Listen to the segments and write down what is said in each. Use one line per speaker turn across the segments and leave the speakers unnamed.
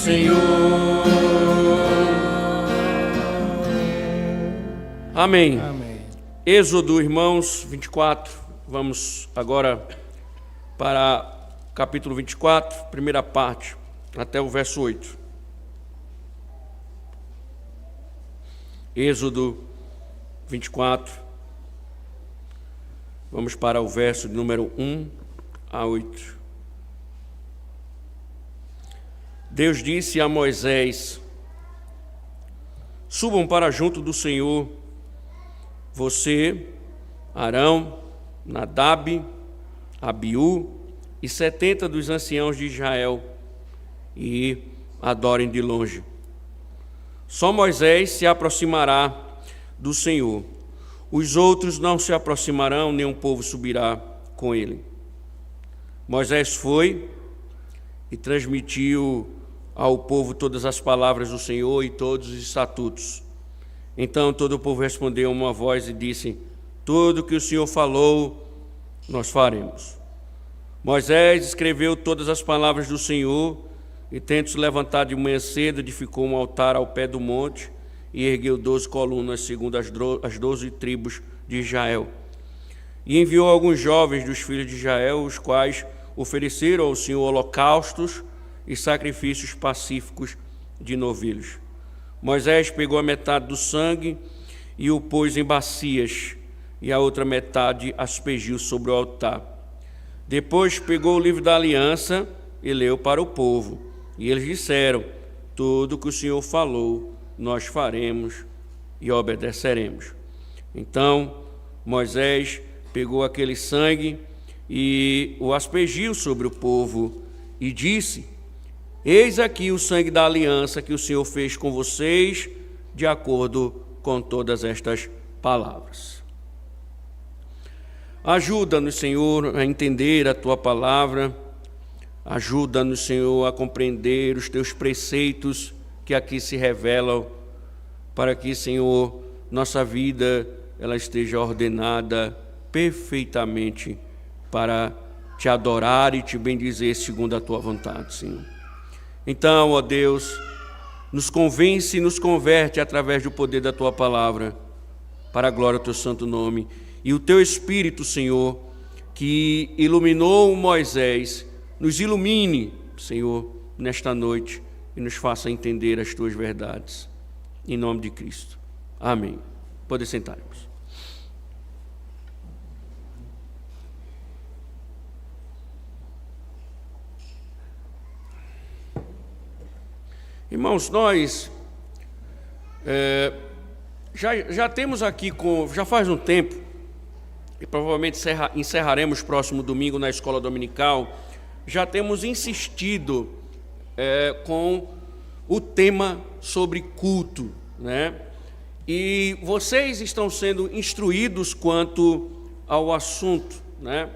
Senhor. Amém.
Amém.
Êxodo, irmãos, 24. Vamos agora para capítulo 24, primeira parte, até o verso 8. Êxodo 24. Vamos para o verso de número 1 a 8. Deus disse a Moisés: subam para junto do Senhor, você, Arão, Nadab, Abiú e 70 dos anciãos de Israel, e adorem de longe. Só Moisés se aproximará do Senhor. Os outros não se aproximarão, nem um povo subirá com ele. Moisés foi e transmitiu ao povo todas as palavras do Senhor e todos os estatutos. Então todo o povo respondeu a uma voz e disse: tudo que o Senhor falou, nós faremos. Moisés escreveu todas as palavras do Senhor, e tendo se levantado de manhã cedo, edificou um altar ao pé do monte e ergueu 12 colunas, segundo as 12 tribos de Israel. E enviou alguns jovens dos filhos de Israel, os quais ofereceram ao Senhor holocaustos e sacrifícios pacíficos de novilhos. Moisés pegou a metade do sangue e o pôs em bacias, e a outra metade aspergiu sobre o altar. Depois pegou o livro da aliança e leu para o povo. E eles disseram: tudo que o Senhor falou, nós faremos e obedeceremos. Então Moisés pegou aquele sangue e o aspergiu sobre o povo e disse: eis aqui o sangue da aliança que o Senhor fez com vocês, de acordo com todas estas palavras. Ajuda-nos, Senhor, a entender a Tua palavra. Ajuda-nos, Senhor, a compreender os Teus preceitos que aqui se revelam, para que, Senhor, nossa vida ela esteja ordenada perfeitamente para Te adorar e Te bendizer segundo a Tua vontade, Senhor. Então, ó Deus, nos convence e nos converte através do poder da Tua palavra, para a glória do Teu santo nome. E o Teu Espírito, Senhor, que iluminou Moisés, nos ilumine, Senhor, nesta noite e nos faça entender as Tuas verdades. Em nome de Cristo. Amém. Podem sentar-vos. Irmãos, nós já temos aqui, já faz um tempo, e provavelmente encerraremos próximo domingo na escola dominical, já temos insistido com o tema sobre culto, né? E vocês estão sendo instruídos quanto ao assunto, né?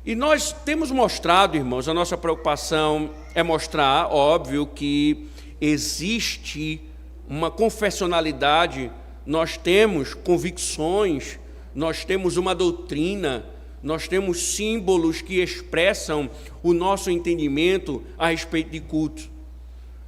E nós temos mostrado, irmãos, a nossa preocupação é mostrar, óbvio, que existe uma confessionalidade, nós temos convicções, nós temos uma doutrina, nós temos símbolos que expressam o nosso entendimento a respeito de culto.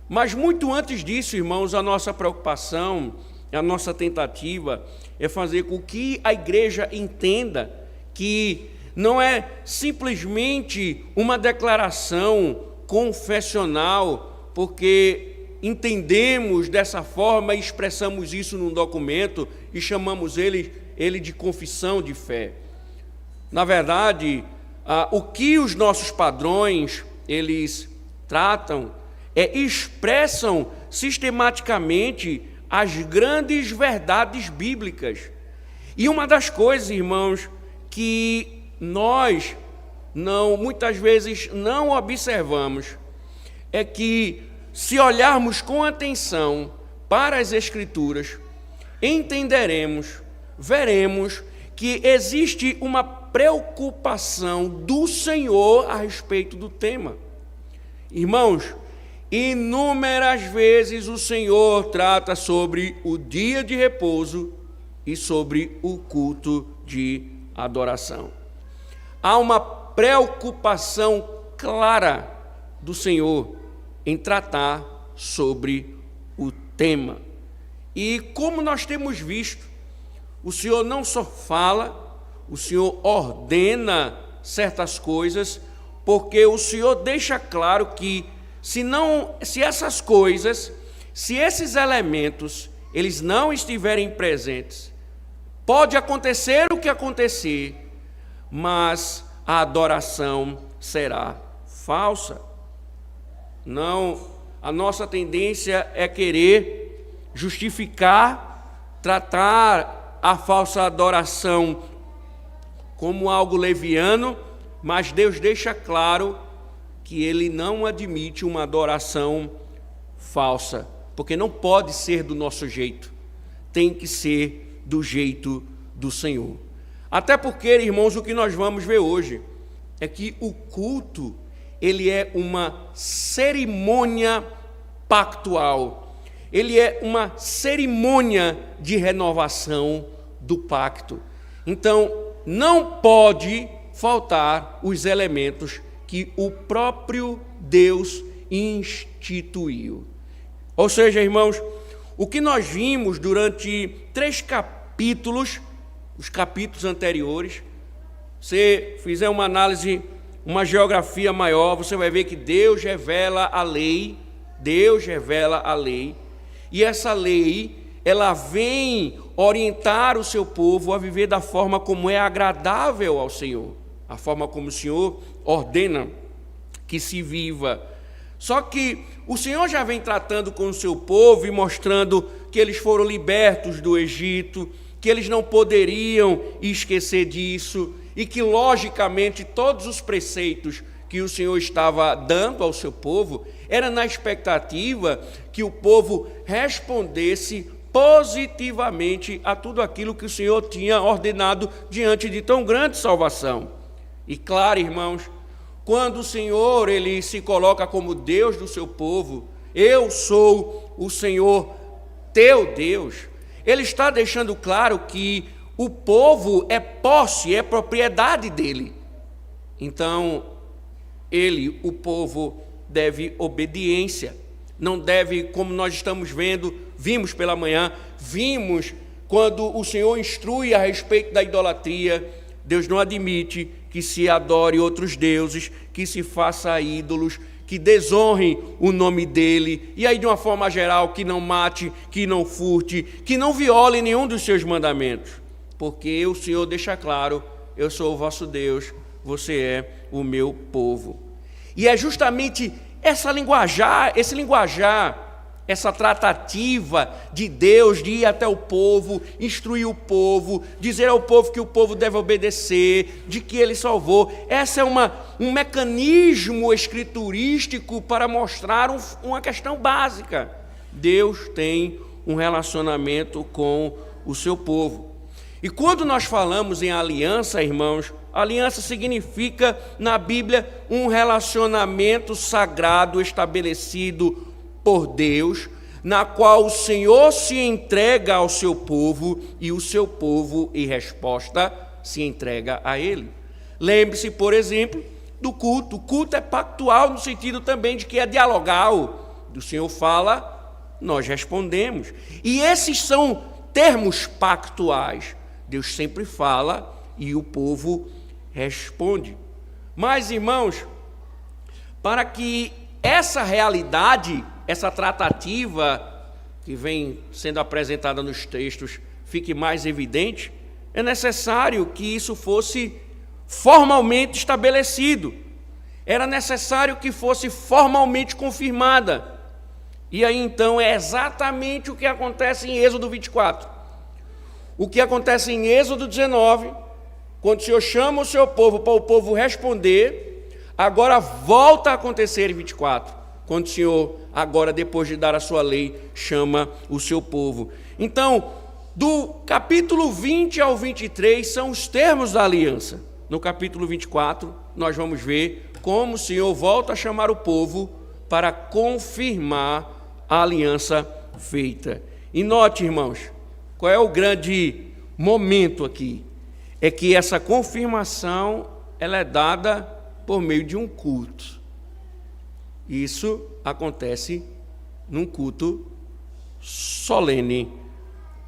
Mas muito antes disso, irmãos, a nossa preocupação, a nossa tentativa é fazer com que a igreja entenda que não é simplesmente uma declaração confessional, porque entendemos dessa forma e expressamos isso num documento e chamamos ele de confissão de fé. Na verdade, o que os nossos padrões, eles tratam, expressam sistematicamente as grandes verdades bíblicas. E uma das coisas, irmãos, que nós muitas vezes não observamos, é que se olharmos com atenção para as Escrituras, veremos que existe uma preocupação do Senhor a respeito do tema. Irmãos, inúmeras vezes o Senhor trata sobre o dia de repouso e sobre o culto de adoração. Há uma preocupação clara do Senhor em tratar sobre o tema. E como nós temos visto, o Senhor não só fala, o Senhor ordena certas coisas, porque o Senhor deixa claro que se essas coisas, se esses elementos, eles não estiverem presentes, pode acontecer o que acontecer, mas a adoração será falsa. Não, a nossa tendência é querer justificar, tratar a falsa adoração como algo leviano, mas Deus deixa claro que Ele não admite uma adoração falsa, porque não pode ser do nosso jeito, tem que ser do jeito do Senhor. Até porque, irmãos, o que nós vamos ver hoje é que o culto, ele é uma cerimônia pactual, ele é uma cerimônia de renovação do pacto. Então, não pode faltar os elementos que o próprio Deus instituiu. Ou seja, irmãos, o que nós vimos durante 3 capítulos, os capítulos anteriores, se fizer uma análise, uma geografia maior, você vai ver que Deus revela a lei, e essa lei, ela vem orientar o seu povo a viver da forma como é agradável ao Senhor, a forma como o Senhor ordena que se viva. Só que o Senhor já vem tratando com o seu povo e mostrando que eles foram libertos do Egito, que eles não poderiam esquecer disso e que, logicamente, todos os preceitos que o Senhor estava dando ao seu povo era na expectativa que o povo respondesse positivamente a tudo aquilo que o Senhor tinha ordenado diante de tão grande salvação. E claro, irmãos, quando o Senhor ele se coloca como Deus do seu povo, eu sou o Senhor teu Deus, ele está deixando claro que o povo é posse, é propriedade dele. Então, o povo deve obediência, não deve, como nós estamos vimos pela manhã, quando o Senhor instrui a respeito da idolatria. Deus não admite que se adore outros deuses, que se faça ídolos, que desonrem o nome dele, e aí de uma forma geral, que não mate, que não furte, que não viole nenhum dos seus mandamentos, porque o Senhor deixa claro, eu sou o vosso Deus, você é o meu povo. E é justamente esse linguajar, essa tratativa de Deus de ir até o povo, instruir o povo, dizer ao povo que o povo deve obedecer, de que ele salvou. Essa é um mecanismo escriturístico para mostrar uma questão básica. Deus tem um relacionamento com o seu povo. E quando nós falamos em aliança, irmãos, aliança significa, na Bíblia, um relacionamento sagrado estabelecido por Deus, na qual o Senhor se entrega ao seu povo e o seu povo, em resposta, se entrega a Ele. Lembre-se, por exemplo, do culto. O culto é pactual no sentido também de que é dialogal. O Senhor fala, nós respondemos. E esses são termos pactuais. Deus sempre fala e o povo responde. Mas, irmãos, para que essa realidade, essa tratativa que vem sendo apresentada nos textos fique mais evidente, é necessário que isso fosse formalmente estabelecido. Era necessário que fosse formalmente confirmada. E aí, então, é exatamente o que acontece em Êxodo 24. O que acontece em Êxodo 19, quando o Senhor chama o seu povo para o povo responder, agora volta a acontecer em 24, quando o Senhor, agora depois de dar a sua lei, chama o seu povo. Então, do capítulo 20 ao 23 são os termos da aliança. No capítulo 24, nós vamos ver como o Senhor volta a chamar o povo para confirmar a aliança feita. E note, irmãos, qual é o grande momento aqui? É que essa confirmação ela é dada por meio de um culto. Isso acontece num culto solene.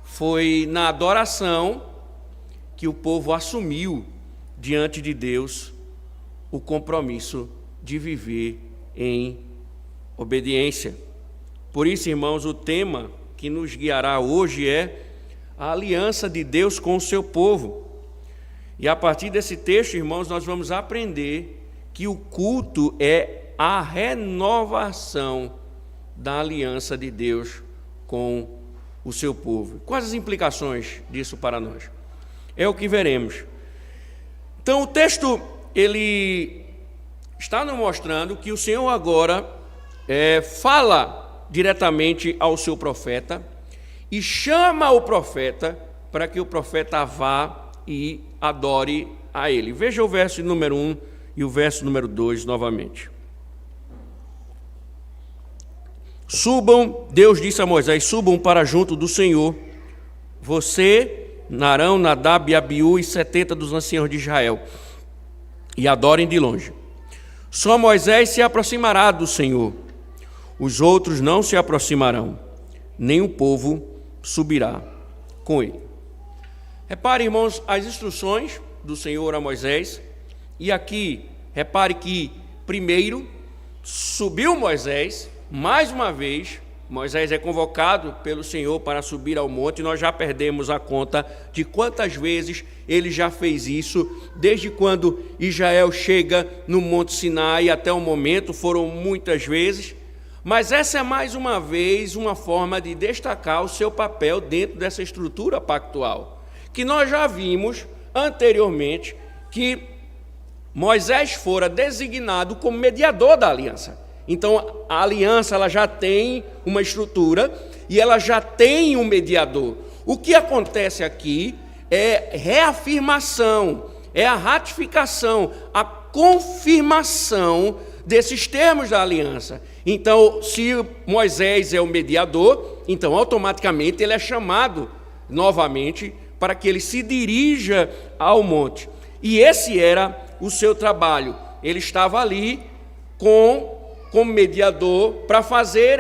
Foi na adoração que o povo assumiu diante de Deus o compromisso de viver em obediência. Por isso, irmãos, o tema que nos guiará hoje é a aliança de Deus com o seu povo. E a partir desse texto, irmãos, nós vamos aprender que o culto é a renovação da aliança de Deus com o seu povo. Quais as implicações disso para nós? É o que veremos. Então, o texto, ele está nos mostrando que o Senhor agora fala diretamente ao seu profeta e chama o profeta para que o profeta vá e adore a ele. Veja o verso número 1 e o verso número 2 novamente. Subam, Deus disse a Moisés, subam para junto do Senhor, você, Arão, Nadab e Abiú e 70 dos anciãos de Israel, e adorem de longe. Só Moisés se aproximará do Senhor, os outros não se aproximarão, nem o povo subirá com ele. Repare, irmãos, as instruções do Senhor a Moisés, e aqui, repare que, primeiro, subiu Moisés, mais uma vez, Moisés é convocado pelo Senhor para subir ao monte, nós já perdemos a conta de quantas vezes ele já fez isso, desde quando Israel chega no Monte Sinai até o momento, foram muitas vezes, mas essa é mais uma vez uma forma de destacar o seu papel dentro dessa estrutura pactual, que nós já vimos anteriormente que Moisés fora designado como mediador da aliança. Então, a aliança ela já tem uma estrutura e ela já tem um mediador. O que acontece aqui é reafirmação, é a ratificação, a confirmação desses termos da aliança. Então, se Moisés é o mediador, então automaticamente ele é chamado novamente para que ele se dirija ao monte. E esse era o seu trabalho. Ele estava ali como mediador para fazer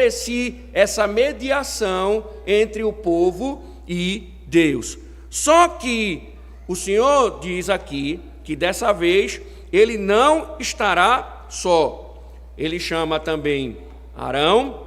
essa mediação entre o povo e Deus. Só que o Senhor diz aqui que dessa vez ele não estará só. Ele chama também Arão,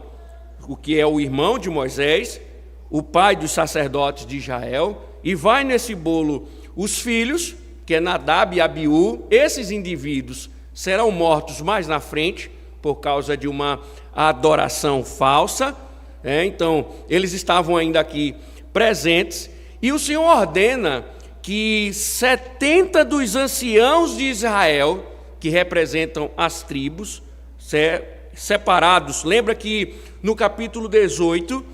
o que é o irmão de Moisés, o pai dos sacerdotes de Israel, e vai nesse bolo os filhos, que é Nadab e Abiú. Esses indivíduos serão mortos mais na frente, por causa de uma adoração falsa. Então, eles estavam ainda aqui presentes, e o Senhor ordena que 70 dos anciãos de Israel, que representam as tribos, separados. Lembra que no capítulo 18,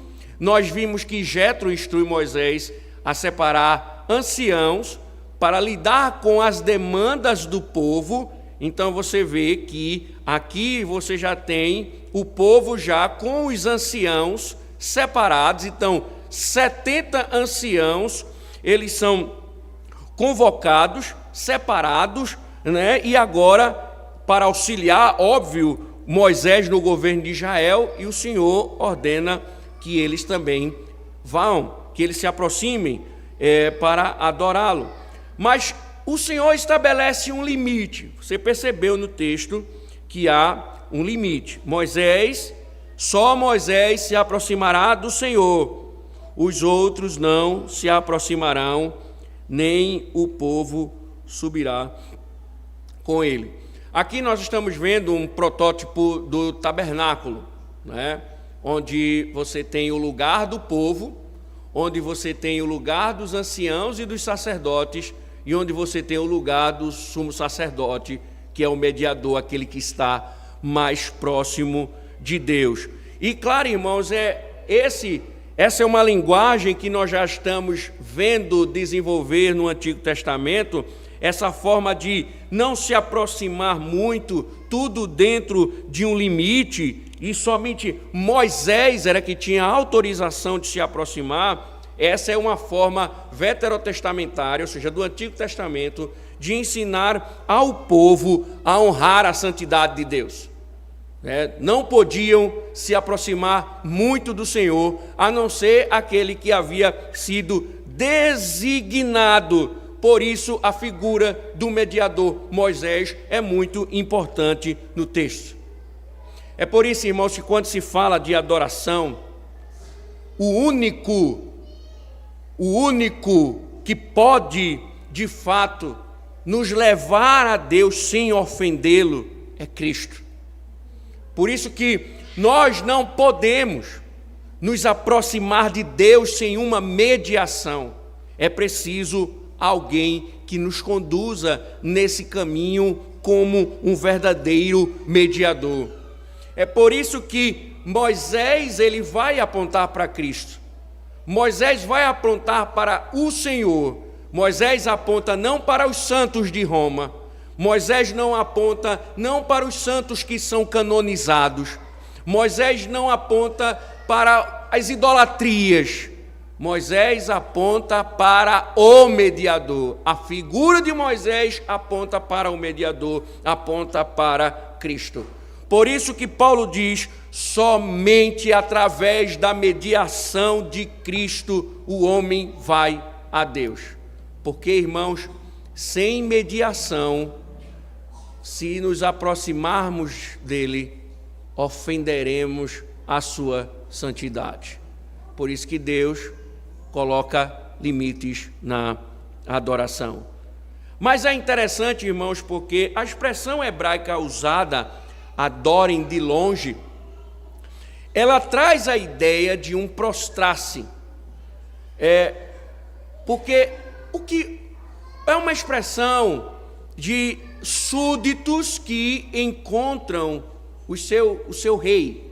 nós vimos que Jetro instrui Moisés a separar anciãos para lidar com as demandas do povo. Então você vê que aqui você já tem o povo já com os anciãos separados. Então 70 anciãos, eles são convocados, separados, e agora para auxiliar, óbvio, Moisés no governo de Israel, e o Senhor ordena que eles também vão, que eles se aproximem para adorá-lo. Mas o Senhor estabelece um limite. Você percebeu no texto que há um limite. Só Moisés se aproximará do Senhor, os outros não se aproximarão, nem o povo subirá com ele. Aqui nós estamos vendo um protótipo do tabernáculo, onde você tem o lugar do povo, onde você tem o lugar dos anciãos e dos sacerdotes, e onde você tem o lugar do sumo sacerdote, que é o mediador, aquele que está mais próximo de Deus. E claro, irmãos, essa é uma linguagem que nós já estamos vendo desenvolver no Antigo Testamento, essa forma de não se aproximar muito, tudo dentro de um limite, e somente Moisés era que tinha autorização de se aproximar. Essa é uma forma veterotestamentária, ou seja, do Antigo Testamento, de ensinar ao povo a honrar a santidade de Deus. Não podiam se aproximar muito do Senhor, a não ser aquele que havia sido designado. Por isso, a figura do mediador Moisés é muito importante no texto. É por isso, irmãos, que quando se fala de adoração, o único que pode, de fato, nos levar a Deus sem ofendê-lo é Cristo. Por isso que nós não podemos nos aproximar de Deus sem uma mediação. É preciso alguém que nos conduza nesse caminho como um verdadeiro mediador. É por isso que Moisés ele vai apontar para Cristo. Moisés vai apontar para o Senhor. Moisés aponta não para os santos de Roma. Moisés não aponta não para os santos que são canonizados. Moisés não aponta para as idolatrias. Moisés aponta para o mediador. A figura de Moisés aponta para o mediador, aponta para Cristo. Por isso que Paulo diz, somente através da mediação de Cristo o homem vai a Deus. Porque, irmãos, sem mediação, se nos aproximarmos dele, ofenderemos a sua santidade. Por isso que Deus coloca limites na adoração. Mas é interessante, irmãos, porque a expressão hebraica usada, adorem de longe, ela traz a ideia de um prostrar-se. Porque o que é uma expressão de súditos que encontram o seu rei.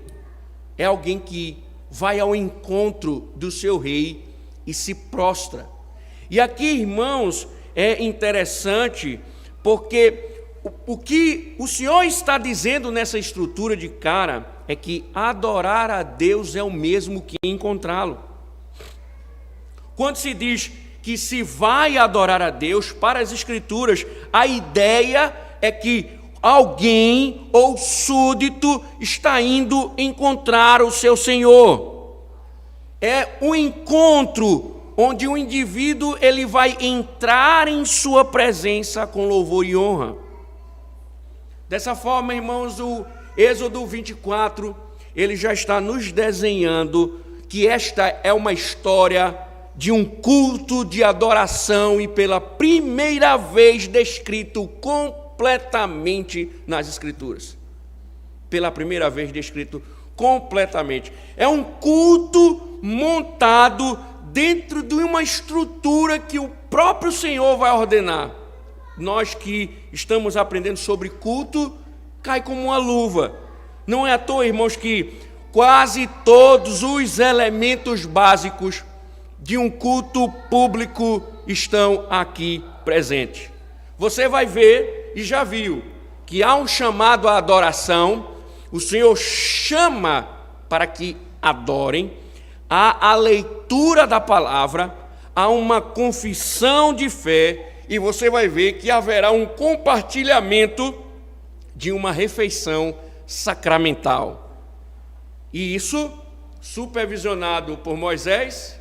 É alguém que vai ao encontro do seu rei e se prostra. E aqui, irmãos, é interessante porque o que o Senhor está dizendo nessa estrutura de cara é que adorar a Deus é o mesmo que encontrá-lo. Quando se diz que se vai adorar a Deus, para as Escrituras, a ideia é que alguém ou súdito está indo encontrar o seu Senhor. É um encontro onde o indivíduo ele vai entrar em sua presença com louvor e honra. Dessa forma, irmãos, o Êxodo 24, ele já está nos desenhando que esta é uma história de um culto de adoração e pela primeira vez descrito completamente nas Escrituras. Pela primeira vez descrito completamente. É um culto montado dentro de uma estrutura que o próprio Senhor vai ordenar. Nós que estamos aprendendo sobre culto, cai como uma luva. Não é à toa, irmãos, que quase todos os elementos básicos de um culto público estão aqui presentes. Você vai ver, e já viu, que há um chamado à adoração, o Senhor chama para que adorem, há a leitura da palavra, há uma confissão de fé, e você vai ver que haverá um compartilhamento de uma refeição sacramental. E isso supervisionado por Moisés,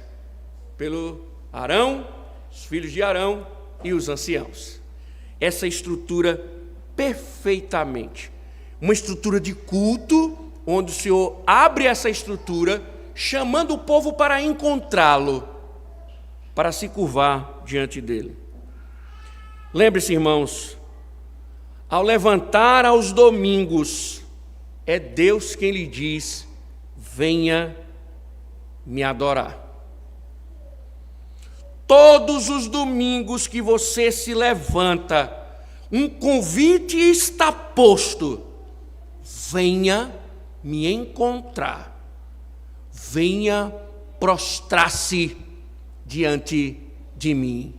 pelo Arão, os filhos de Arão e os anciãos. Essa estrutura perfeitamente. Uma estrutura de culto, onde o Senhor abre essa estrutura, chamando o povo para encontrá-lo, para se curvar diante dele. Lembre-se, irmãos, ao levantar aos domingos, é Deus quem lhe diz, venha me adorar. Todos os domingos que você se levanta, um convite está posto, venha me encontrar, venha prostrar-se diante de mim.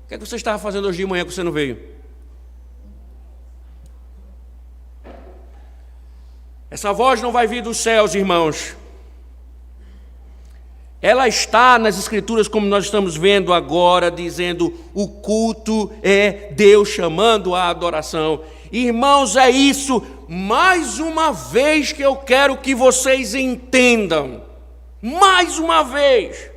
O que é que você estava fazendo hoje de manhã que você não veio? Essa voz não vai vir dos céus, irmãos. Ela está nas Escrituras, como nós estamos vendo agora, dizendo o culto é Deus chamando a adoração. Irmãos, é isso, mais uma vez que eu quero que vocês entendam. Mais uma vez.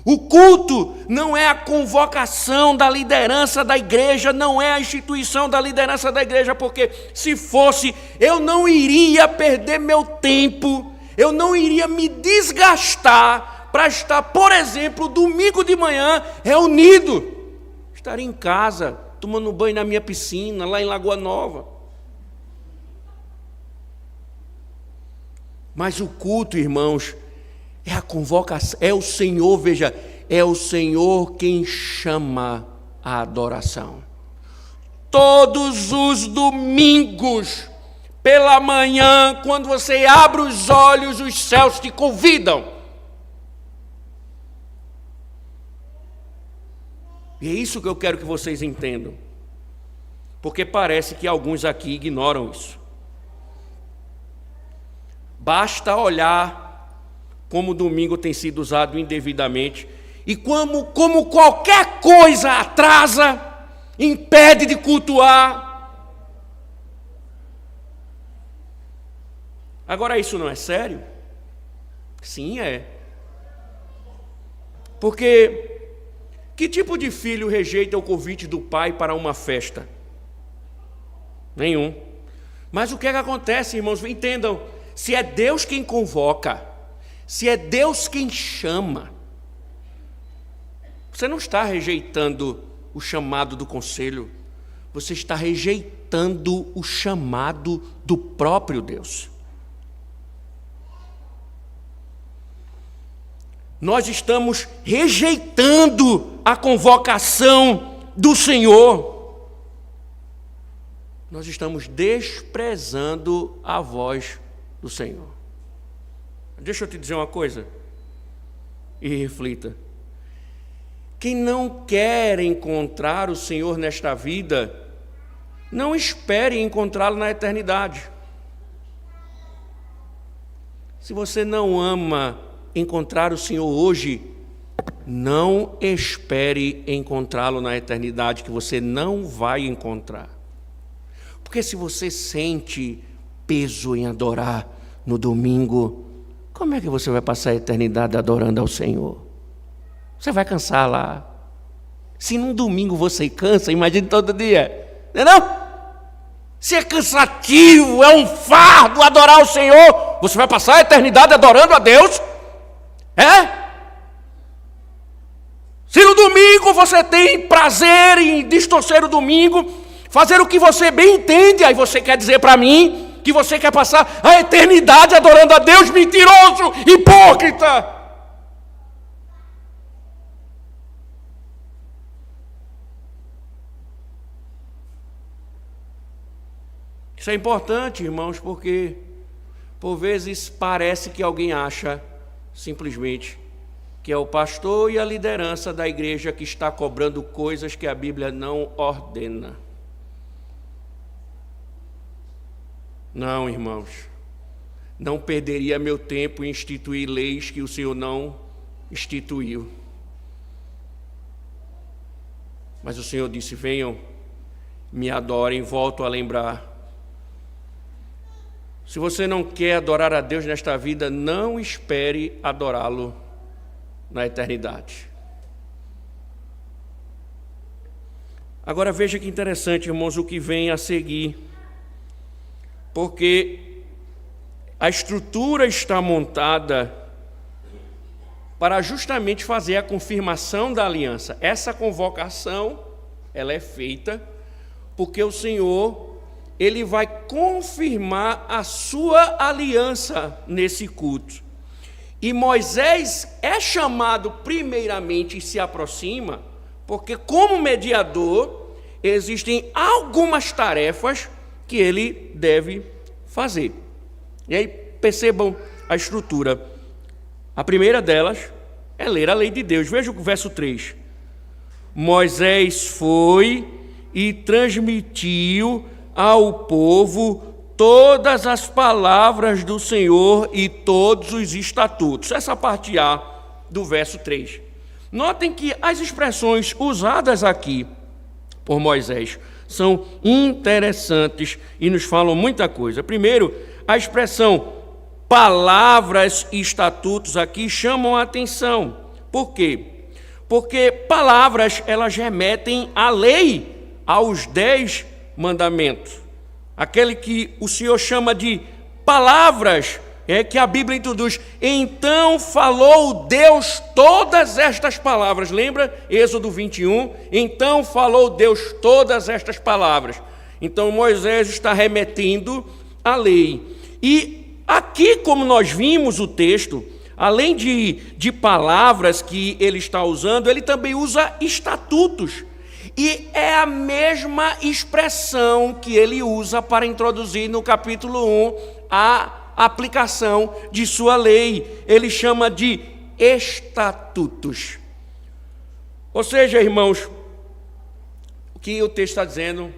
O culto não é a convocação da liderança da igreja, não é a instituição da liderança da igreja, porque se fosse, eu não iria perder meu tempo, eu não iria me desgastar para estar, por exemplo, domingo de manhã reunido. Estaria em casa, tomando banho na minha piscina, lá em Lagoa Nova. Mas o culto, irmãos, é a convocação, é o Senhor, veja, é o Senhor quem chama a adoração. Todos os domingos, pela manhã, quando você abre os olhos, os céus te convidam. E é isso que eu quero que vocês entendam. Porque parece que alguns aqui ignoram isso. Basta olhar como o domingo tem sido usado indevidamente e como qualquer coisa atrasa, impede de cultuar. Agora, isso não é sério? Sim, é. Porque que tipo de filho rejeita o convite do pai para uma festa? Nenhum. Mas o que é que acontece, irmãos? Entendam, se é Deus quem convoca, se é Deus quem chama, você não está rejeitando o chamado do conselho, você está rejeitando o chamado do próprio Deus. Nós estamos rejeitando a convocação do Senhor. Nós estamos desprezando a voz do Senhor. Deixa eu te dizer uma coisa, e reflita. Quem não quer encontrar o Senhor nesta vida, não espere encontrá-lo na eternidade. Se você não ama encontrar o Senhor hoje, não espere encontrá-lo na eternidade, que você não vai encontrar. Porque se você sente peso em adorar no domingo, como é que você vai passar a eternidade adorando ao Senhor? Você vai cansar lá. Se num domingo você cansa, imagine todo dia. Não é não? Se é cansativo, é um fardo adorar o Senhor, você vai passar a eternidade adorando a Deus? É? Se no domingo você tem prazer em distorcer o domingo, fazer o que você bem entende, aí você quer dizer para mim que você quer passar a eternidade adorando a Deus? Mentiroso, hipócrita! Isso é importante, irmãos, porque por vezes parece que alguém acha simplesmente que é o pastor e a liderança da igreja que está cobrando coisas que a Bíblia não ordena. Não, irmãos, não perderia meu tempo em instituir leis que o Senhor não instituiu. Mas o Senhor disse: venham, me adorem. Volto a lembrar. Se você não quer adorar a Deus nesta vida, não espere adorá-lo na eternidade. Agora veja que interessante, irmãos, o que vem a seguir. Porque a estrutura está montada para justamente fazer a confirmação da aliança. Essa convocação, ela é feita porque o Senhor, Ele vai confirmar a sua aliança nesse culto. E Moisés é chamado primeiramente e se aproxima, porque como mediador, existem algumas tarefas que ele deve fazer. E aí percebam a estrutura. A primeira delas é ler a lei de Deus. Veja o verso 3. Moisés foi e transmitiu ao povo todas as palavras do Senhor e todos os estatutos. Essa parte A do verso 3. Notem que as expressões usadas aqui por Moisés, são interessantes e nos falam muita coisa. Primeiro, a expressão palavras e estatutos aqui chamam a atenção. Por quê? Porque palavras, elas remetem à lei, aos 10 mandamentos. Aquele que o Senhor chama de palavras, que a Bíblia introduz. Então falou Deus todas estas palavras. Lembra? Êxodo 21. Então falou Deus todas estas palavras. Então Moisés está remetendo à lei. E aqui, como nós vimos o texto, além de palavras que ele está usando, ele também usa estatutos. E é a mesma expressão que ele usa para introduzir no capítulo 1 a aplicação de sua lei. Ele chama de estatutos. Ou seja, irmãos, o que o texto está dizendo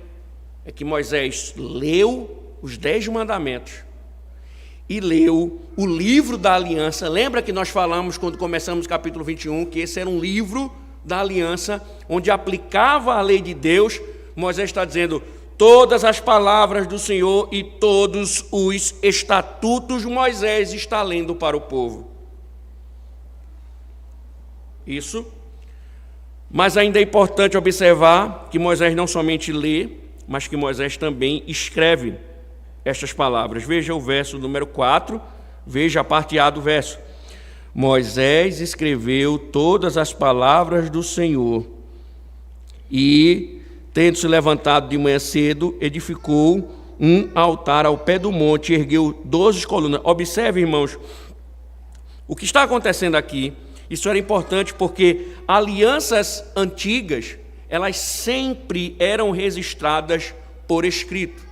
é que Moisés leu os 10 mandamentos e leu o livro da aliança. Lembra que nós falamos, quando começamos o capítulo 21, que esse era um livro da aliança, onde aplicava a lei de Deus. Moisés está dizendo, todas as palavras do Senhor e todos os estatutos Moisés está lendo para o povo. Isso. Mas ainda é importante observar que Moisés não somente lê, mas que Moisés também escreve estas palavras. Veja o verso número 4, veja a parte A do verso. Moisés escreveu todas as palavras do Senhor e, tendo se levantado de manhã cedo, edificou um altar ao pé do monte e ergueu 12 colunas. Observe, irmãos, o que está acontecendo aqui. Isso era importante porque alianças antigas, elas sempre eram registradas por escrito.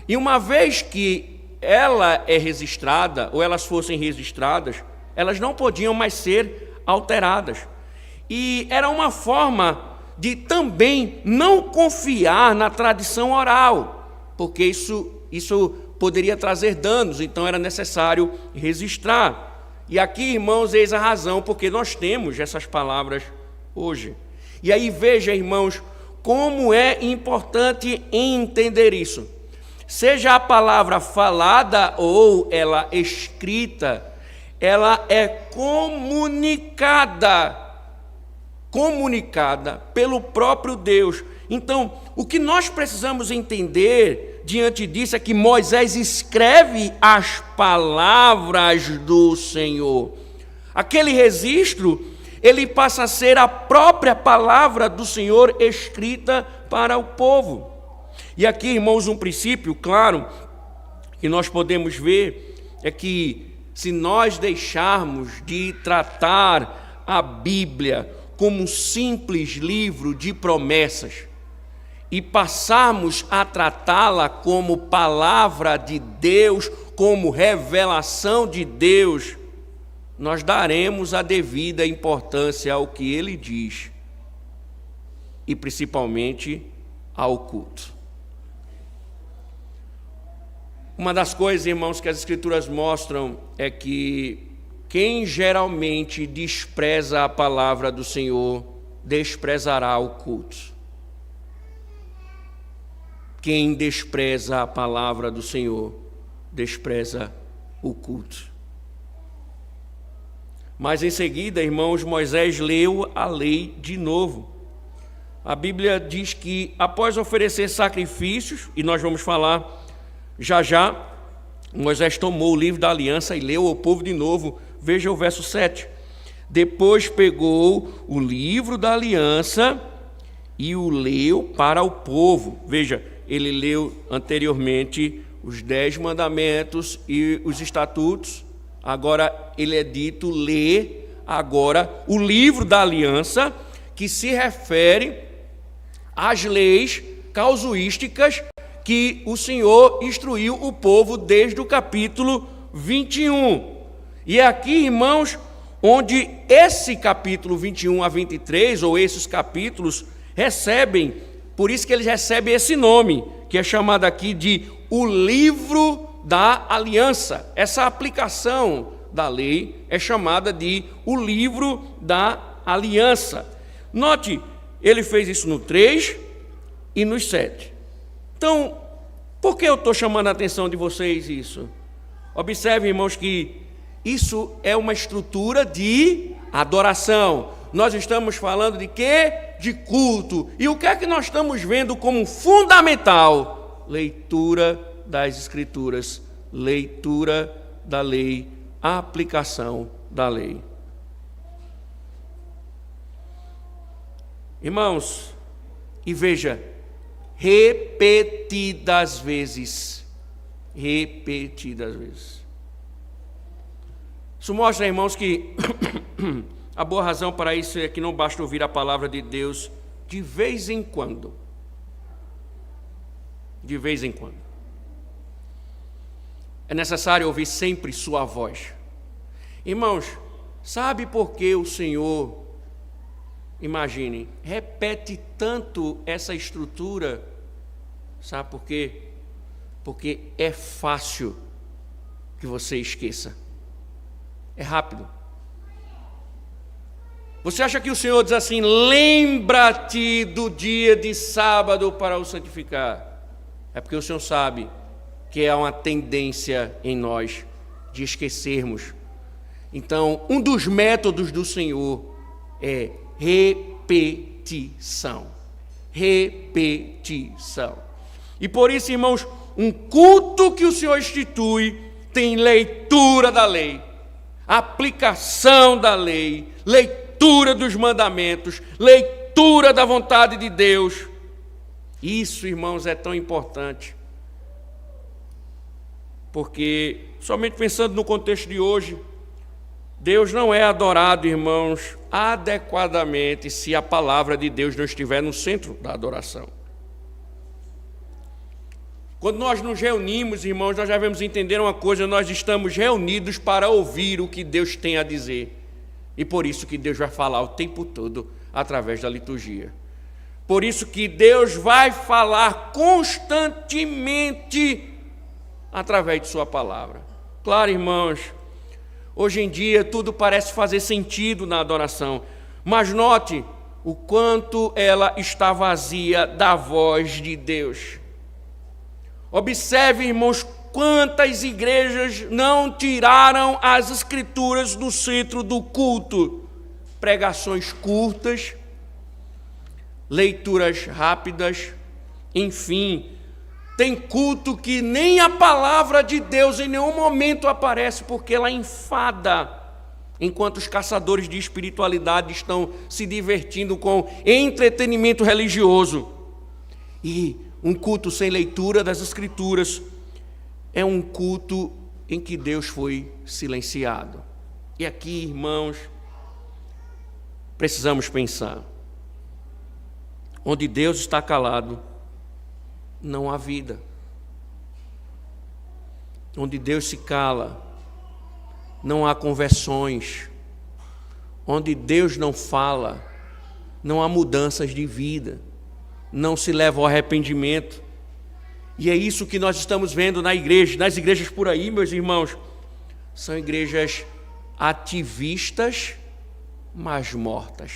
E uma vez que ela é registrada, ou elas fossem registradas, elas não podiam mais ser alteradas. E era uma forma de também não confiar na tradição oral, porque isso poderia trazer danos, então era necessário registrar. E aqui, irmãos, eis a razão porque nós temos essas palavras hoje. E aí veja, irmãos, como é importante entender isso. Seja a palavra falada ou ela escrita, ela é comunicada pelo próprio Deus. Então, o que nós precisamos entender diante disso é que Moisés escreve as palavras do Senhor. Aquele registro, ele passa a ser a própria palavra do Senhor escrita para o povo. E aqui, irmãos, um princípio claro que nós podemos ver é que se nós deixarmos de tratar a Bíblia como um simples livro de promessas e passarmos a tratá-la como palavra de Deus, como revelação de Deus, nós daremos a devida importância ao que ele diz e principalmente ao culto. Uma das coisas, irmãos, que as Escrituras mostram é que quem geralmente despreza a palavra do Senhor, desprezará o culto. Quem despreza a palavra do Senhor, despreza o culto. Mas em seguida, irmãos, Moisés leu a lei de novo. A Bíblia diz que após oferecer sacrifícios, e nós vamos falar já, Moisés tomou o livro da aliança e leu ao povo de novo. Veja o verso 7. Depois pegou o livro da aliança e o leu para o povo. Veja, ele leu anteriormente os 10 mandamentos e os estatutos. Agora ele é dito ler agora o livro da aliança, que se refere às leis casuísticas que o Senhor instruiu o povo desde o capítulo 21. E é aqui, irmãos, onde esse capítulo 21 a 23, ou esses capítulos, recebem, por isso que eles recebem esse nome, que é chamado aqui de o livro da aliança. Essa aplicação da lei é chamada de o livro da aliança. Note, ele fez isso no 3 e no 7. Então, por que eu estou chamando a atenção de vocês isso? Observe, irmãos, que isso é uma estrutura de adoração. Nós estamos falando de quê? De culto. E o que é que nós estamos vendo como fundamental? Leitura das Escrituras, leitura da lei, aplicação da lei. Irmãos, e veja, repetidas vezes. Isso mostra, irmãos, que a boa razão para isso é que não basta ouvir a palavra de Deus de vez em quando. De vez em quando. É necessário ouvir sempre sua voz. Irmãos, sabe por que o Senhor, imagine, repete tanto essa estrutura? Sabe por quê? Porque é fácil que você esqueça. É rápido. Você acha que o Senhor diz assim: lembra-te do dia de sábado para o santificar? É porque o Senhor sabe que há uma tendência em nós de esquecermos. Então, um dos métodos do Senhor é repetição. Repetição. E por isso, irmãos, um culto que o Senhor institui tem leitura da lei, aplicação da lei, leitura dos mandamentos, leitura da vontade de Deus. Isso, irmãos, é tão importante. Porque, somente pensando no contexto de hoje, Deus não é adorado, irmãos, adequadamente se a palavra de Deus não estiver no centro da adoração. Quando nós nos reunimos, irmãos, nós já devemos entender uma coisa: nós estamos reunidos para ouvir o que Deus tem a dizer. E por isso que Deus vai falar o tempo todo através da liturgia. Por isso que Deus vai falar constantemente através de sua palavra. Claro, irmãos, hoje em dia tudo parece fazer sentido na adoração, mas note o quanto ela está vazia da voz de Deus. Observe, irmãos, quantas igrejas não tiraram as Escrituras do centro do culto. Pregações curtas, leituras rápidas, enfim. Tem culto que nem a palavra de Deus em nenhum momento aparece, porque ela enfada, enquanto os caçadores de espiritualidade estão se divertindo com entretenimento religioso. E um culto sem leitura das Escrituras é um culto em que Deus foi silenciado. E aqui, irmãos, precisamos pensar: onde Deus está calado, não há vida. Onde Deus se cala, não há conversões. Onde Deus não fala, não há mudanças de vida, não se leva ao arrependimento. E é isso que nós estamos vendo nas igrejas por aí, meus irmãos. São igrejas ativistas, mas mortas.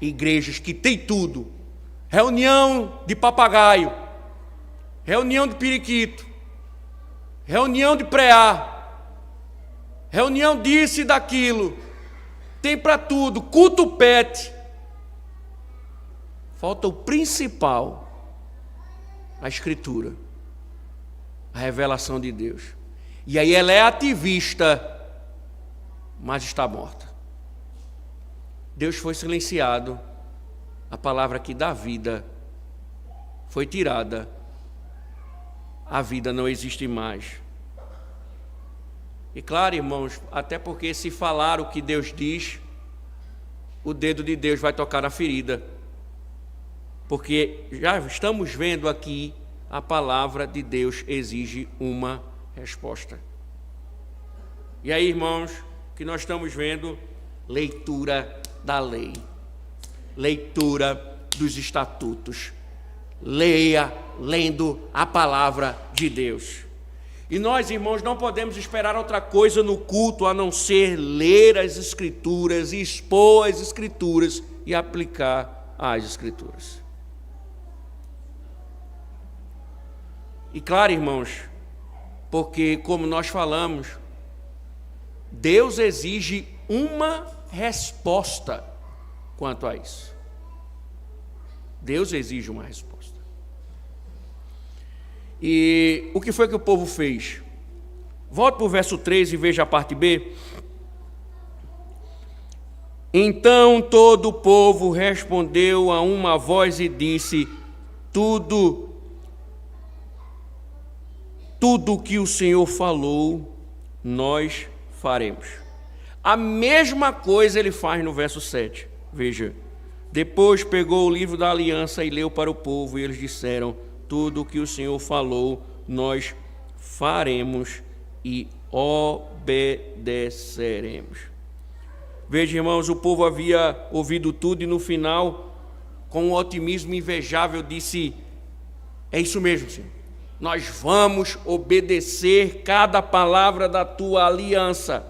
Igrejas que têm tudo: reunião de papagaio, reunião de periquito, reunião de preá, reunião disso e daquilo, tem para tudo, culto pet. Falta o principal: a Escritura, a revelação de Deus. E aí ela é ativista, mas está morta. Deus foi silenciado, a palavra que dá vida foi tirada, a vida não existe mais. E claro, irmãos, até porque se falar o que Deus diz, o dedo de Deus vai tocar na ferida. Porque já estamos vendo aqui, a palavra de Deus exige uma resposta. E aí, irmãos, o que nós estamos vendo? Leitura da lei, leitura dos estatutos. Lendo a palavra de Deus. E nós, irmãos, não podemos esperar outra coisa no culto a não ser ler as Escrituras, expor as Escrituras e aplicar as Escrituras. E claro, irmãos, porque como nós falamos, Deus exige uma resposta quanto a isso. Deus exige uma resposta. E o que foi que o povo fez? Volte para o verso 13 e veja a parte B. Então todo o povo respondeu a uma voz e disse: Tudo que o Senhor falou, nós faremos. A mesma coisa ele faz no verso 7. Veja. Depois pegou o livro da aliança e leu para o povo, e eles disseram: Tudo o que o Senhor falou, nós faremos e obedeceremos. Veja, irmãos, o povo havia ouvido tudo e no final, com um otimismo invejável, disse: É isso mesmo, Senhor. Nós vamos obedecer cada palavra da tua aliança.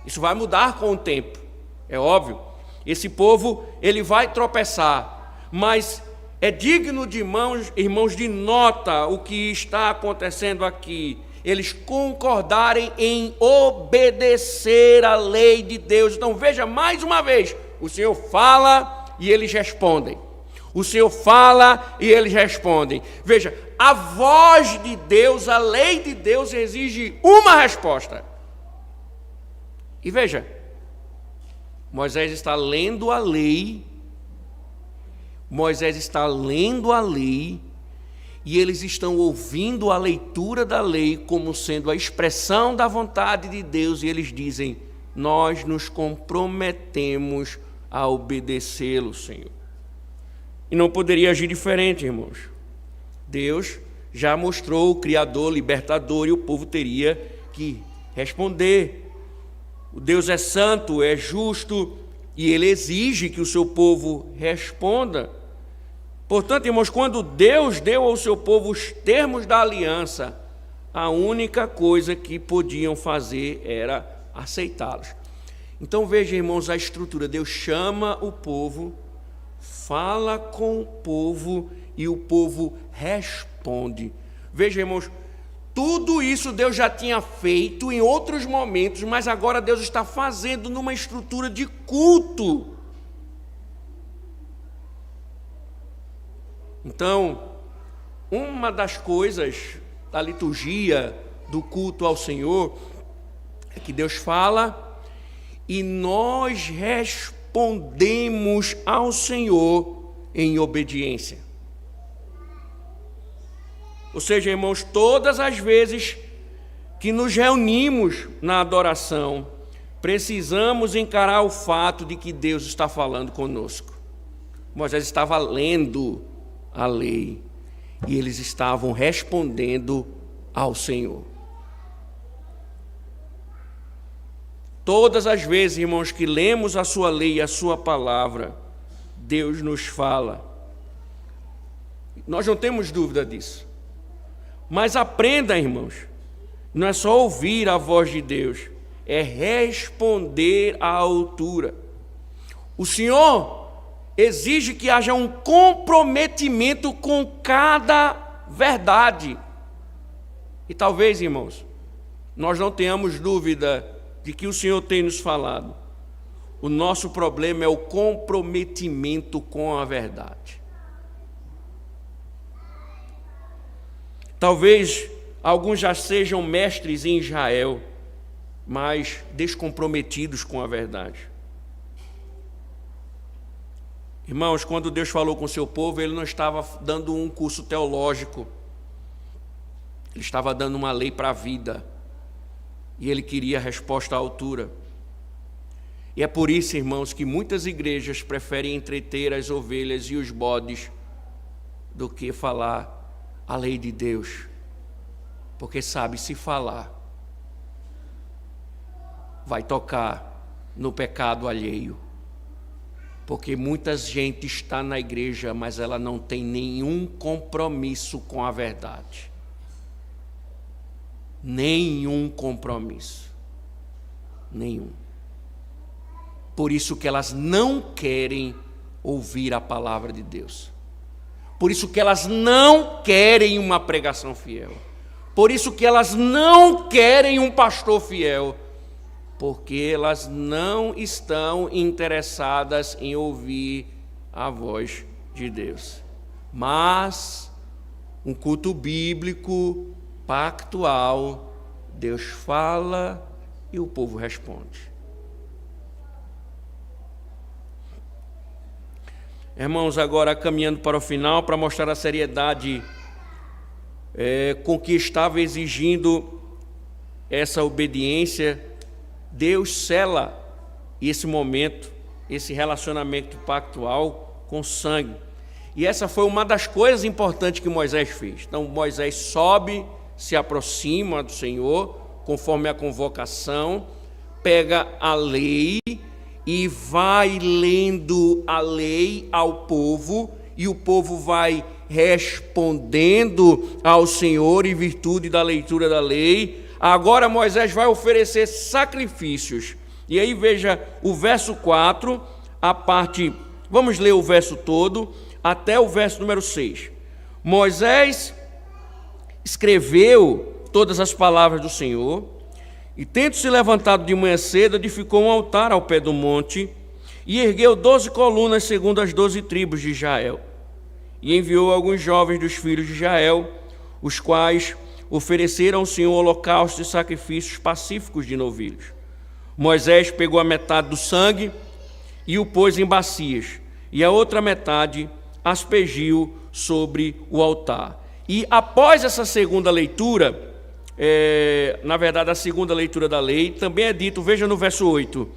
Isso vai mudar com o tempo, é óbvio. Esse povo, ele vai tropeçar, mas é digno de irmãos, de nota o que está acontecendo aqui. Eles concordarem em obedecer a lei de Deus. Então veja, mais uma vez, o Senhor fala e eles respondem. O Senhor fala e eles respondem. Veja, a voz de Deus, a lei de Deus exige uma resposta. E veja, Moisés está lendo a lei, e eles estão ouvindo a leitura da lei como sendo a expressão da vontade de Deus, e eles dizem: nós nos comprometemos a obedecê-lo, Senhor. E não poderia agir diferente, irmãos. Deus já mostrou o Criador, libertador, e o povo teria que responder. O Deus é santo, é justo, e Ele exige que o seu povo responda. Portanto, irmãos, quando Deus deu ao seu povo os termos da aliança, a única coisa que podiam fazer era aceitá-los. Então veja, irmãos, a estrutura. Deus chama o povo, fala com o povo e o povo responde. Veja, irmãos, tudo isso Deus já tinha feito em outros momentos, mas agora Deus está fazendo numa estrutura de culto. Então, uma das coisas da liturgia do culto ao Senhor é que Deus fala e nós respondemos ao Senhor em obediência. Ou seja, irmãos, todas as vezes que nos reunimos na adoração, precisamos encarar o fato de que Deus está falando conosco. Moisés estava lendo a lei e eles estavam respondendo ao Senhor. Todas as vezes, irmãos, que lemos a sua lei e a sua palavra, Deus nos fala. Nós não temos dúvida disso. Mas aprenda, irmãos, não é só ouvir a voz de Deus, é responder à altura. O Senhor exige que haja um comprometimento com cada verdade. E talvez, irmãos, nós não tenhamos dúvida de que o Senhor tem nos falado. O nosso problema é o comprometimento com a verdade. Talvez alguns já sejam mestres em Israel, mas descomprometidos com a verdade. Irmãos, quando Deus falou com o seu povo, Ele não estava dando um curso teológico. Ele estava dando uma lei para a vida. E Ele queria a resposta à altura. E é por isso, irmãos, que muitas igrejas preferem entreter as ovelhas e os bodes do que falar a lei de Deus. Porque sabe, se falar, vai tocar no pecado alheio. Porque muita gente está na igreja, mas ela não tem nenhum compromisso com a verdade. Nenhum compromisso. Nenhum. Por isso que elas não querem ouvir a palavra de Deus. Por isso que elas não querem uma pregação fiel. Por isso que elas não querem um pastor fiel. Porque elas não estão interessadas em ouvir a voz de Deus. Mas um culto bíblico, pactual, Deus fala e o povo responde. Irmãos, agora caminhando para o final, para mostrar a seriedade com que estava exigindo essa obediência, Deus sela esse momento, esse relacionamento pactual com sangue. E essa foi uma das coisas importantes que Moisés fez. Então, Moisés sobe, se aproxima do Senhor, conforme a convocação, pega a lei e vai lendo a lei ao povo, e o povo vai respondendo ao Senhor em virtude da leitura da lei. Agora Moisés vai oferecer sacrifícios. E aí veja o verso 4, a parte, vamos ler o verso todo, até o verso número 6. Moisés escreveu todas as palavras do Senhor, e tendo se levantado de manhã cedo, edificou um altar ao pé do monte, e ergueu 12 colunas segundo as 12 tribos de Israel. E enviou alguns jovens dos filhos de Israel, os quais ofereceram ao Senhor holocaustos e sacrifícios pacíficos de novilhos. Moisés pegou a metade do sangue e o pôs em bacias, e a outra metade aspergiu sobre o altar. E após essa segunda leitura, na verdade a segunda leitura da lei, também é dito, veja no verso 8,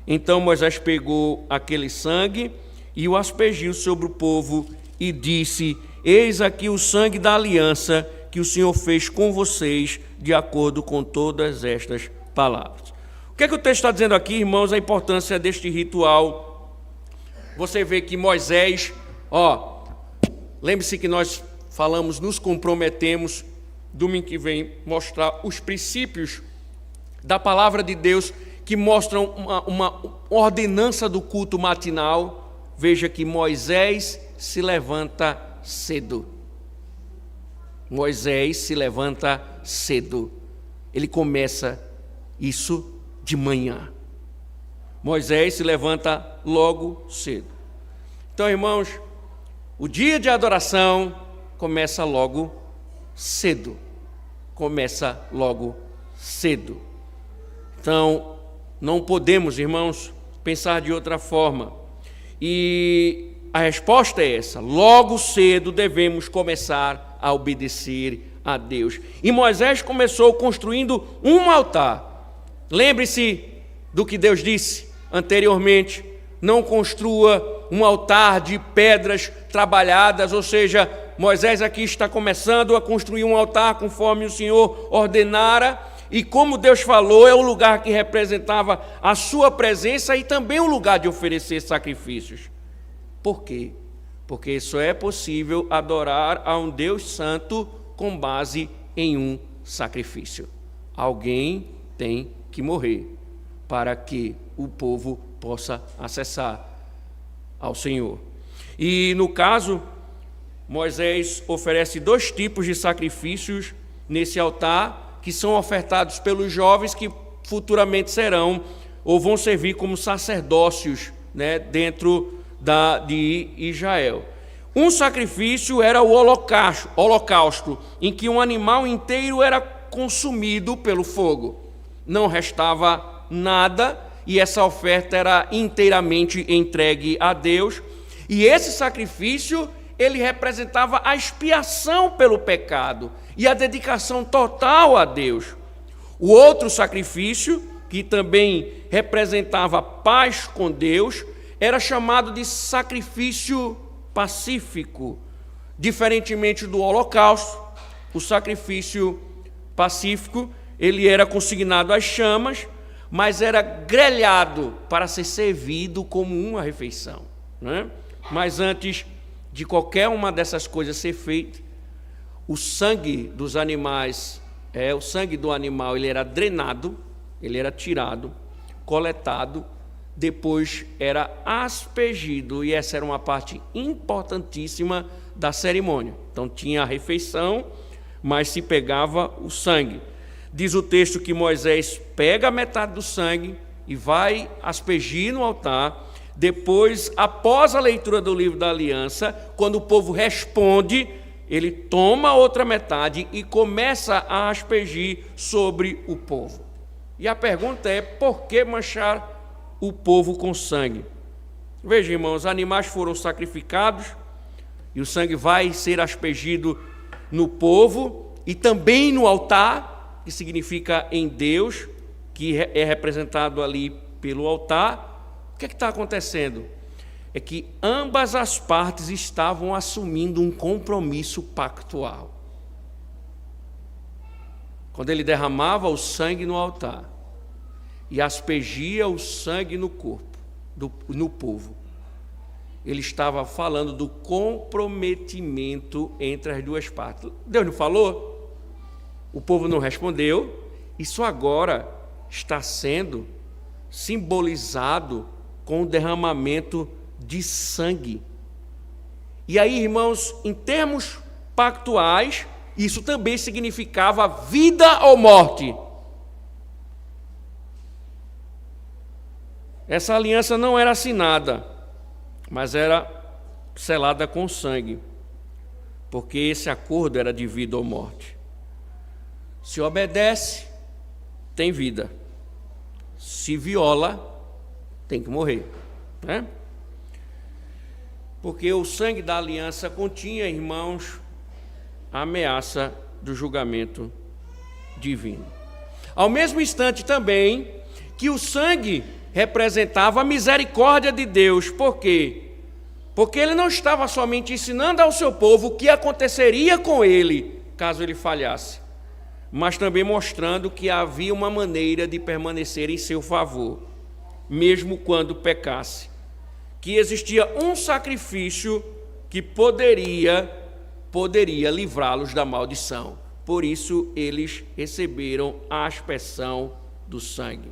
então Moisés pegou aquele sangue e o aspergiu sobre o povo e disse: eis aqui o sangue da aliança que o Senhor fez com vocês, de acordo com todas estas palavras. O que é que o texto está dizendo aqui, irmãos? A importância deste ritual. Você vê que Moisés, lembre-se que nós falamos, nos comprometemos, domingo que vem, mostrar os princípios da palavra de Deus que mostram uma ordenança do culto matinal. Veja que Moisés se levanta cedo. Moisés se levanta cedo. Ele começa isso de manhã. Moisés se levanta logo cedo. Então, irmãos, o dia de adoração começa logo cedo. Começa logo cedo. Então, não podemos, irmãos, pensar de outra forma. E a resposta é essa: logo cedo devemos começar a obedecer a Deus. E Moisés começou construindo um altar. Lembre-se do que Deus disse anteriormente: não construa um altar de pedras trabalhadas, ou seja, Moisés aqui está começando a construir um altar conforme o Senhor ordenara, e como Deus falou, é um lugar que representava a sua presença e também um lugar de oferecer sacrifícios. Por quê? Porque só é possível adorar a um Deus santo com base em um sacrifício. Alguém tem que morrer para que o povo possa acessar ao Senhor. E no caso, Moisés oferece 2 tipos de sacrifícios nesse altar, que são ofertados pelos jovens que futuramente serão ou vão servir como sacerdócios, dentro de Israel. Um sacrifício era o holocausto, em que um animal inteiro era consumido pelo fogo. Não restava nada e essa oferta era inteiramente entregue a Deus. E esse sacrifício, ele representava a expiação pelo pecado e a dedicação total a Deus. O outro sacrifício, que também representava paz com Deus, era chamado de sacrifício pacífico. Diferentemente do holocausto, o sacrifício pacífico, ele era consignado às chamas, mas era grelhado para ser servido como uma refeição, Mas antes de qualquer uma dessas coisas ser feita, o sangue dos animais, o sangue do animal, ele era drenado, ele era tirado, coletado, depois era aspergido, e essa era uma parte importantíssima da cerimônia. Então tinha a refeição, mas se pegava o sangue. Diz o texto que Moisés pega metade do sangue e vai aspergir no altar. Depois, após a leitura do livro da aliança, quando o povo responde, ele toma a outra metade e começa a aspergir sobre o povo. E a pergunta é, por que manchar o povo com sangue? Veja, irmãos, animais foram sacrificados e o sangue vai ser aspergido no povo e também no altar, que significa em Deus, que é representado ali pelo altar. O que está acontecendo? É que ambas as partes estavam assumindo um compromisso pactual. Quando ele derramava o sangue no altar e aspergia o sangue no corpo, no povo, ele estava falando do comprometimento entre as duas partes. Deus não falou? O povo não respondeu. Isso agora está sendo simbolizado com o derramamento de sangue. E aí, irmãos, em termos pactuais, isso também significava vida ou morte. Essa aliança não era assinada, mas era selada com sangue, porque esse acordo era de vida ou morte. Se obedece, tem vida. Se viola, tem que morrer, né? Porque o sangue da aliança continha, irmãos, a ameaça do julgamento divino. Ao mesmo instante também que o sangue representava a misericórdia de Deus. Por quê? Porque ele não estava somente ensinando ao seu povo o que aconteceria com ele caso ele falhasse, mas também mostrando que havia uma maneira de permanecer em seu favor, mesmo quando pecasse, que existia um sacrifício que poderia livrá-los da maldição. Por isso eles receberam a aspersão do sangue.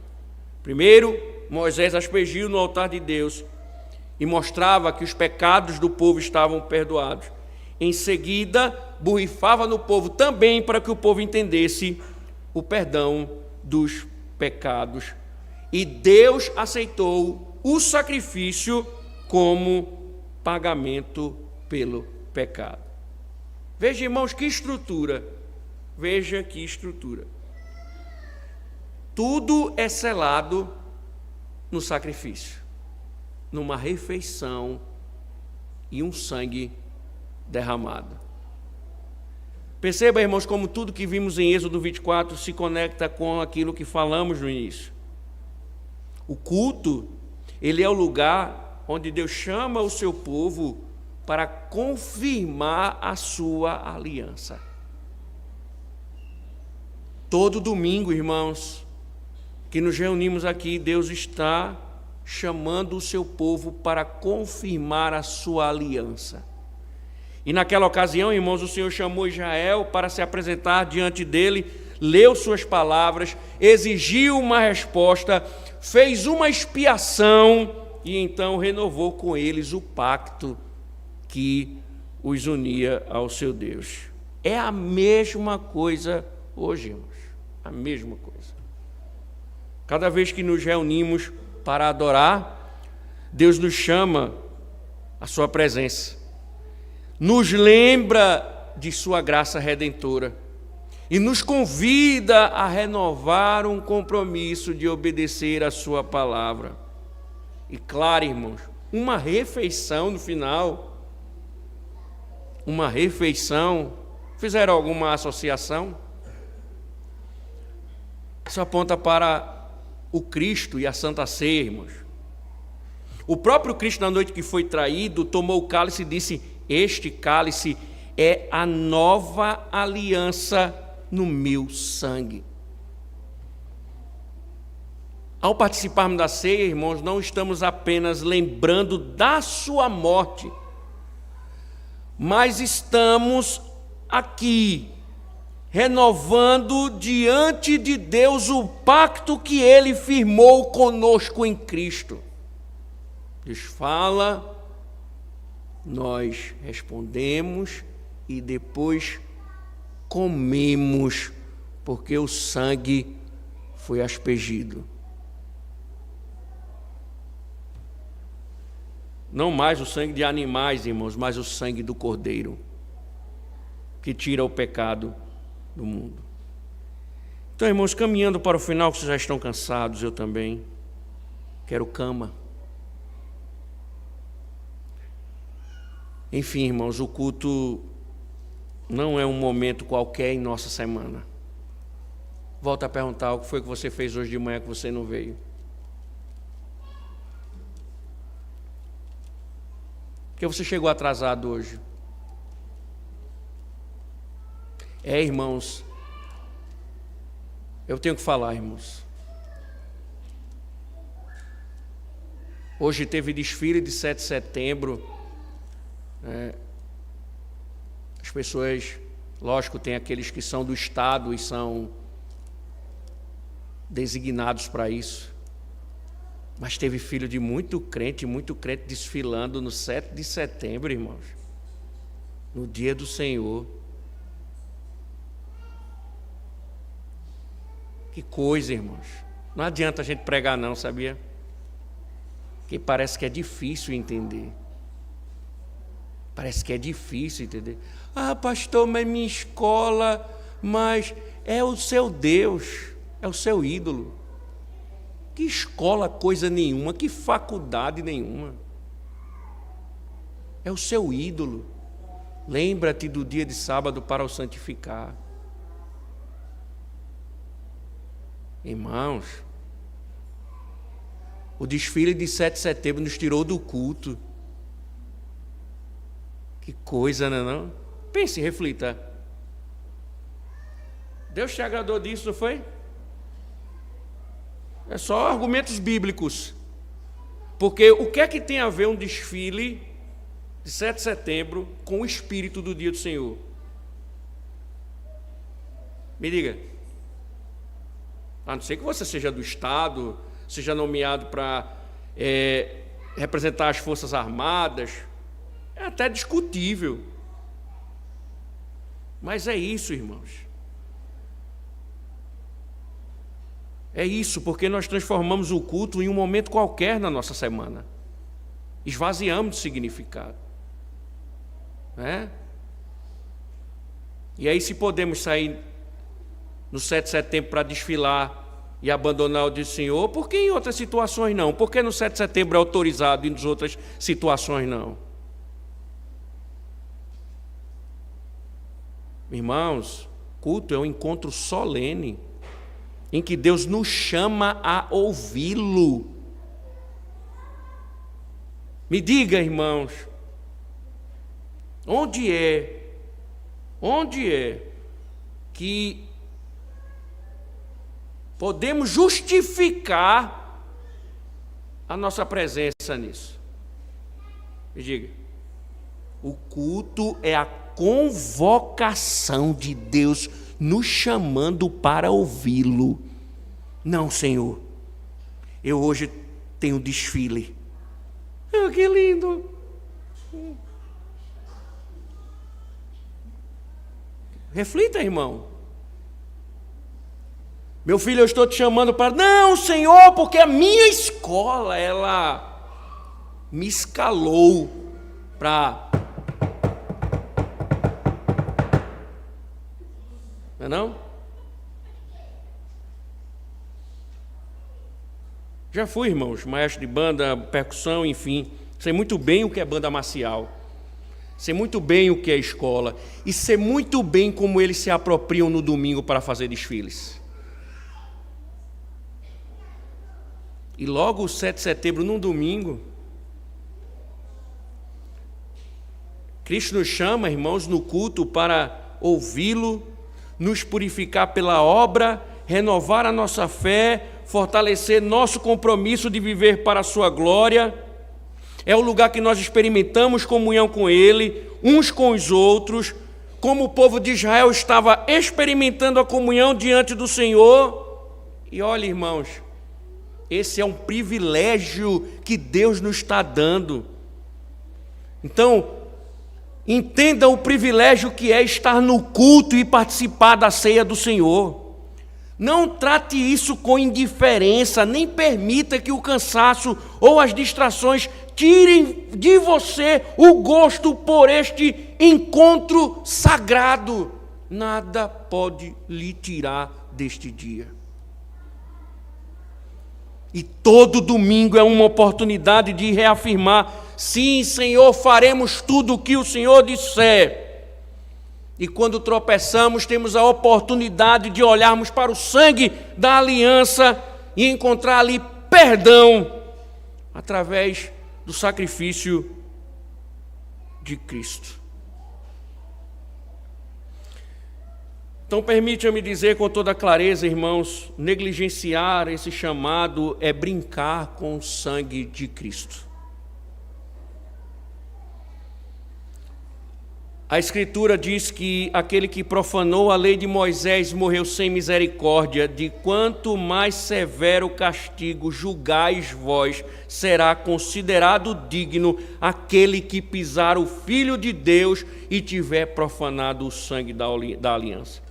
Primeiro, Moisés aspergiu no altar de Deus e mostrava que os pecados do povo estavam perdoados. Em seguida, borrifava no povo também para que o povo entendesse o perdão dos pecados. E Deus aceitou o sacrifício como pagamento pelo pecado. Veja, irmãos, que estrutura. Veja que estrutura. Tudo é selado no sacrifício, numa refeição e um sangue derramado. Perceba, irmãos, como tudo que vimos em Êxodo 24 se conecta com aquilo que falamos no início. O culto, ele é o lugar onde Deus chama o seu povo para confirmar a sua aliança. Todo domingo, irmãos, que nos reunimos aqui, Deus está chamando o seu povo para confirmar a sua aliança. E naquela ocasião, irmãos, o Senhor chamou Israel para se apresentar diante dele, leu suas palavras, exigiu uma resposta, fez uma expiação e então renovou com eles o pacto que os unia ao seu Deus. É a mesma coisa hoje, irmãos, a mesma coisa. Cada vez que nos reunimos para adorar, Deus nos chama à sua presença, nos lembra de sua graça redentora e nos convida a renovar um compromisso de obedecer a sua palavra. E claro, irmãos, uma refeição no final, uma refeição, fizeram alguma associação? Isso aponta para o Cristo e a Santa Ceia, irmãos. O próprio Cristo, na noite que foi traído, tomou o cálice e disse: este cálice é a nova aliança no meu sangue. Ao participarmos da ceia, irmãos, não estamos apenas lembrando da sua morte, mas estamos aqui renovando diante de Deus o pacto que Ele firmou conosco em Cristo. Deus fala, nós respondemos e depois comemos, porque o sangue foi aspergido. Não mais o sangue de animais, irmãos, mas o sangue do Cordeiro, que tira o pecado do mundo. Então, irmãos, caminhando para o final, que vocês já estão cansados, eu também quero cama. Enfim, irmãos, o culto não é um momento qualquer em nossa semana. Volto a perguntar, o que foi que você fez hoje de manhã que você não veio? Porque você chegou atrasado hoje. Irmãos, eu tenho que falar, irmãos. Hoje teve desfile de 7 de setembro. As pessoas, lógico, tem aqueles que são do Estado e são designados para isso. Mas teve filho de muito crente desfilando no 7 de setembro, irmãos. No dia do Senhor. Que coisa, irmãos. Não adianta a gente pregar não, sabia? Porque parece que é difícil entender. Parece que é difícil entender. Ah, pastor, mas minha escola, mas é o seu Deus, é o seu ídolo. Que escola coisa nenhuma, que faculdade nenhuma. É o seu ídolo. Lembra-te do dia de sábado para o santificar. Irmãos, o desfile de 7 de setembro nos tirou do culto. Que coisa, não é não? Pense, reflita. Deus te agradou disso, não foi? É só argumentos bíblicos. Porque o que é que tem a ver um desfile de 7 de setembro com o espírito do dia do Senhor? Me diga. A não ser que você seja do Estado, seja nomeado para representar as Forças Armadas, é até discutível. Mas é isso, irmãos. É isso, porque nós transformamos o culto em um momento qualquer na nossa semana. Esvaziamos de significado. E aí, se podemos sair no 7 de setembro para desfilar e abandonar o dia do Senhor, por que em outras situações não? Por que no 7 de setembro é autorizado e nas outras situações não? Irmãos, culto é um encontro solene, em que Deus nos chama a ouvi-lo. Me diga, irmãos, onde é que podemos justificar a nossa presença nisso? Me diga. O culto é a convocação de Deus nos chamando para ouvi-lo. Não, Senhor, eu hoje tenho desfile. Ah, que lindo! Reflita, irmão. Meu filho, eu estou te chamando para... Não, Senhor, porque a minha escola, ela me escalou para... Não é não? Já fui, irmãos, maestro de banda, percussão, enfim. Sei muito bem o que é banda marcial. Sei muito bem o que é escola. E sei muito bem como eles se apropriam no domingo para fazer desfiles. E logo o 7 de setembro, num domingo, Cristo nos chama, irmãos, no culto para ouvi-lo, nos purificar pela obra, renovar a nossa fé, fortalecer nosso compromisso de viver para a sua glória. É o lugar que nós experimentamos comunhão com Ele, uns com os outros, como o povo de Israel estava experimentando a comunhão diante do Senhor. E olha, irmãos, Esse é um privilégio que Deus nos está dando. Então, entenda o privilégio que é estar no culto e participar da ceia do Senhor. Não trate isso com indiferença, nem permita que o cansaço ou as distrações tirem de você o gosto por este encontro sagrado. Nada pode lhe tirar deste dia. E todo domingo é uma oportunidade de reafirmar: sim, Senhor, faremos tudo o que o Senhor disser. E quando tropeçamos, temos a oportunidade de olharmos para o sangue da aliança e encontrar ali perdão através do sacrifício de Cristo. Então, permita-me dizer com toda clareza, irmãos, negligenciar esse chamado é brincar com o sangue de Cristo. A Escritura diz que aquele que profanou a lei de Moisés morreu sem misericórdia. De quanto mais severo castigo julgais vós, será considerado digno aquele que pisar o Filho de Deus e tiver profanado o sangue da aliança.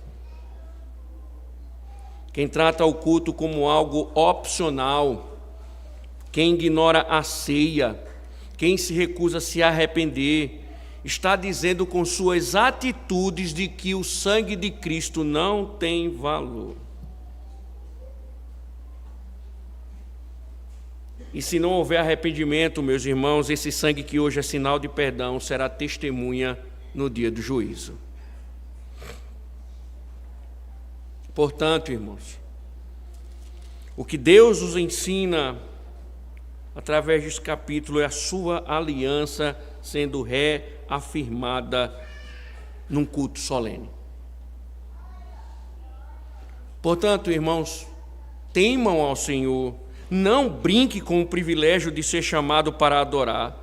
Quem trata o culto como algo opcional, quem ignora a ceia, quem se recusa a se arrepender, está dizendo com suas atitudes de que o sangue de Cristo não tem valor. E se não houver arrependimento, meus irmãos, esse sangue que hoje é sinal de perdão será testemunha no dia do juízo. Portanto, irmãos, o que Deus nos ensina através desse capítulo é a sua aliança sendo reafirmada num culto solene. Portanto, irmãos, temam ao Senhor, não brinque com o privilégio de ser chamado para adorar,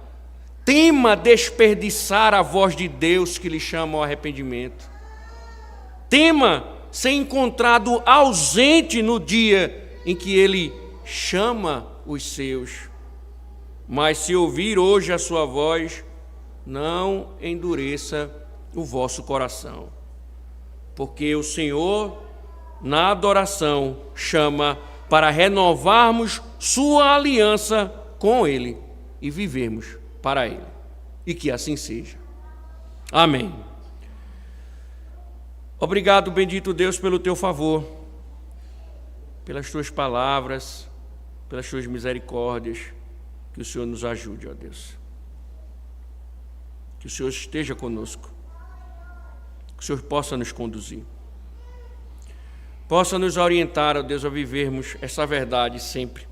tema desperdiçar a voz de Deus que lhe chama ao arrependimento, tema ser encontrado ausente no dia em que Ele chama os seus. Mas se ouvir hoje a sua voz, não endureça o vosso coração, porque o Senhor, na adoração, chama para renovarmos sua aliança com Ele e vivermos para Ele. E que assim seja. Amém. Obrigado, bendito Deus, pelo teu favor, pelas tuas palavras, pelas tuas misericórdias. Que o Senhor nos ajude, ó Deus. Que o Senhor esteja conosco. Que o Senhor possa nos conduzir. Possa nos orientar, ó Deus, a vivermos essa verdade sempre,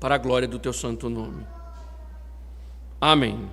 para a glória do teu santo nome. Amém.